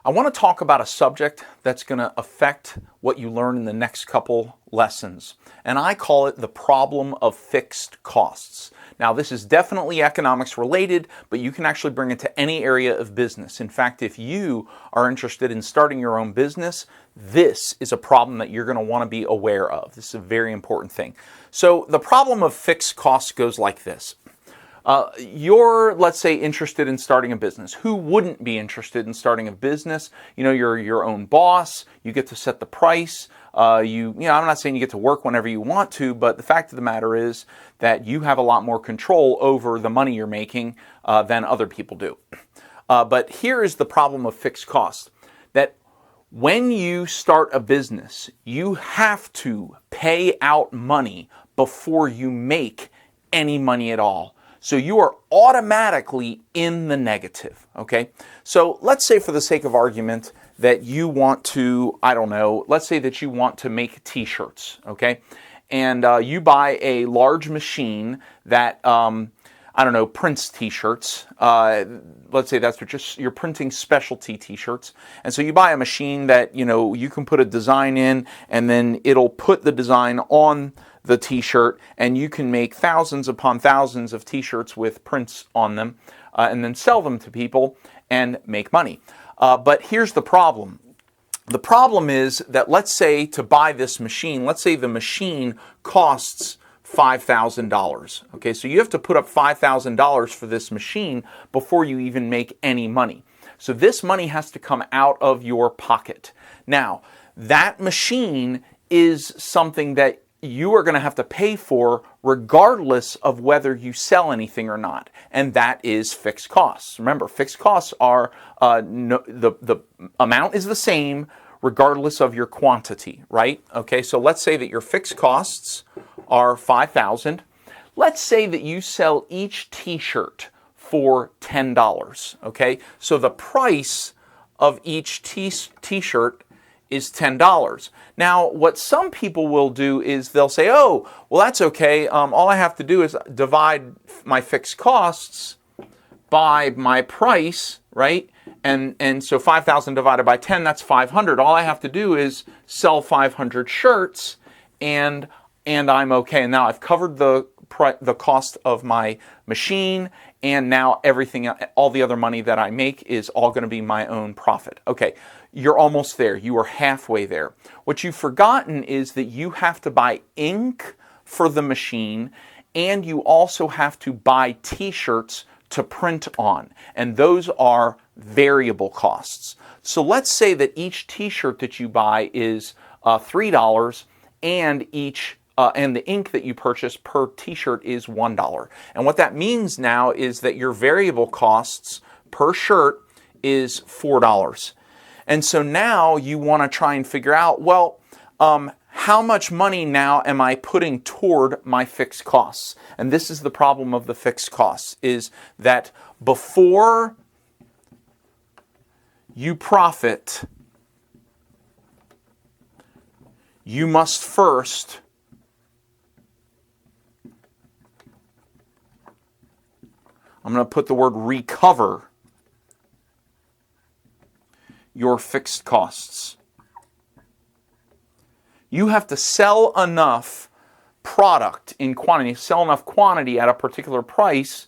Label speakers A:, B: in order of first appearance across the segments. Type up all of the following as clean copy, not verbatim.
A: I want to talk about a subject that's going to affect what you learn in the next couple lessons, and I call it the problem of fixed costs. Now, this is definitely economics related, but you can actually bring it to any area of business. In fact, if you are interested in starting your own business, this is a problem that you're going to want to be aware of. This is a very important thing. So the problem of fixed costs goes like this. You're, let's say, interested in starting a business. Who wouldn't be interested in starting a business? You know, you're your own boss. You get to set the price. I'm not saying you get to work whenever you want to, but the fact of the matter is that you have a lot more control over the money you're making than other people do. But here is the problem of fixed costs. That when you start a business, you have to pay out money before you make any money at all. So you are automatically in the negative, okay? So let's say for the sake of argument that you want to, let's say that you want to make t-shirts, okay? And you buy a large machine that, prints t-shirts. Let's say that's what you're printing specialty t-shirts. And so you buy a machine that, you can put a design in and then it'll put the design on the t-shirt, and you can make thousands upon thousands of t-shirts with prints on them and then sell them to people and make money. But here's the problem. The problem is that let's say to buy this machine, let's say the machine costs $5,000. Okay, so you have to put up $5,000 for this machine before you even make any money. So this money has to come out of your pocket. Now, that machine is something that you are going to have to pay for regardless of whether you sell anything or not. And that is fixed costs. Remember, fixed costs are, the amount is the same regardless of your quantity, right? Okay, so let's say that your fixed costs are $5,000. Let's say that you sell each t-shirt for $10, okay? So the price of each t-shirt is $10. Now, what some people will do is they'll say, oh, well, that's okay. All I have to do is divide my fixed costs by my price, right? And so 5,000 divided by 10, that's 500. All I have to do is sell 500 shirts and I'm okay. And now I've covered the cost of my machine, and now everything, all the other money that I make is all going to be my own profit. Okay, you're almost there. You are halfway there. What you've forgotten is that you have to buy ink for the machine, and you also have to buy t-shirts to print on, and those are variable costs. So let's say that each t-shirt that you buy is $3, and the ink that you purchase per t-shirt is $1. And what that means now is that your variable costs per shirt is $4. And so now you want to try and figure out, well, how much money now am I putting toward my fixed costs? And this is the problem of the fixed costs, is that before you profit, you must first I'm going to put the word recover your fixed costs. You have to sell enough product in quantity, sell enough quantity at a particular price,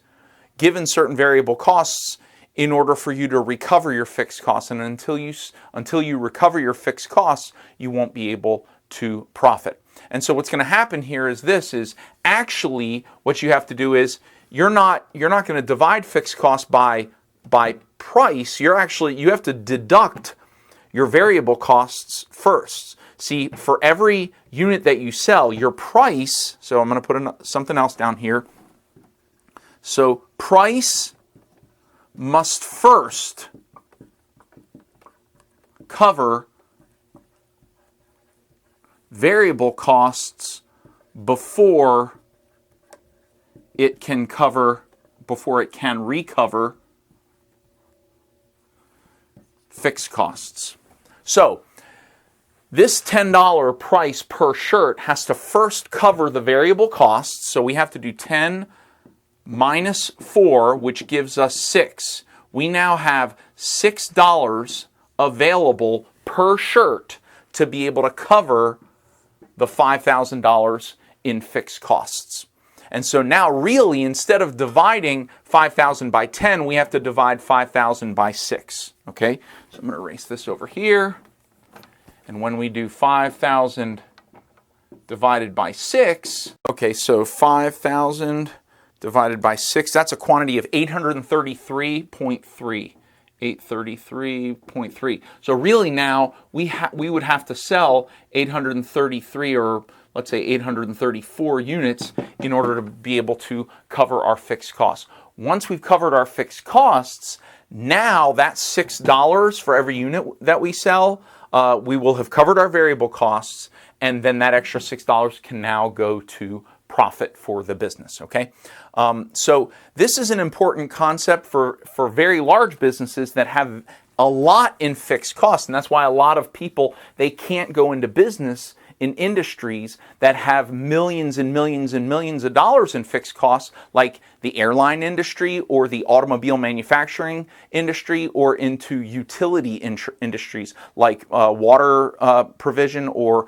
A: given certain variable costs, in order for you to recover your fixed costs. And until you recover your fixed costs, you won't be able to profit. And so what's going to happen here is actually what you have to do is you're not going to divide fixed costs by price. You have to deduct your variable costs first. See, for every unit that you sell, your price, so I'm going to put something else down here. So price must first cover variable costs before it can recover fixed costs. So this $10 price per shirt has to first cover the variable costs. So we have to do 10 minus 4, which gives us 6. We now have $6 available per shirt to be able to cover the $5,000 in fixed costs. And so now really, instead of dividing 5,000 by 10, we have to divide 5,000 by 6. Okay, so I'm going to erase this over here. And when we do 5,000 divided by 6, okay, so 5,000 divided by 6, that's a quantity of 833.3. 833.3. So really now we would have to sell 833, or let's say 834 units in order to be able to cover our fixed costs. Once we've covered our fixed costs, now that's $6 for every unit that we sell. We will have covered our variable costs, and then that extra $6 can now go to profit for the business, okay? So this is an important concept for very large businesses that have a lot in fixed costs, and that's why a lot of people, they can't go into business in industries that have millions and millions and millions of dollars in fixed costs, like the airline industry or the automobile manufacturing industry, or into utility industries like water provision or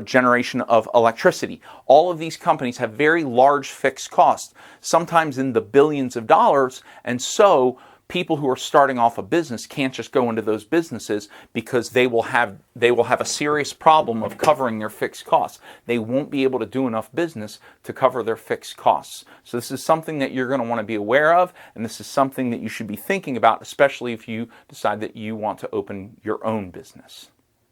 A: generation of electricity. All of these companies have very large fixed costs, sometimes in the billions of dollars, and so people who are starting off a business can't just go into those businesses because they will have a serious problem of covering their fixed costs. They won't be able to do enough business to cover their fixed costs. So this is something that you're going to want to be aware of, and this is something that you should be thinking about, especially if you decide that you want to open your own business.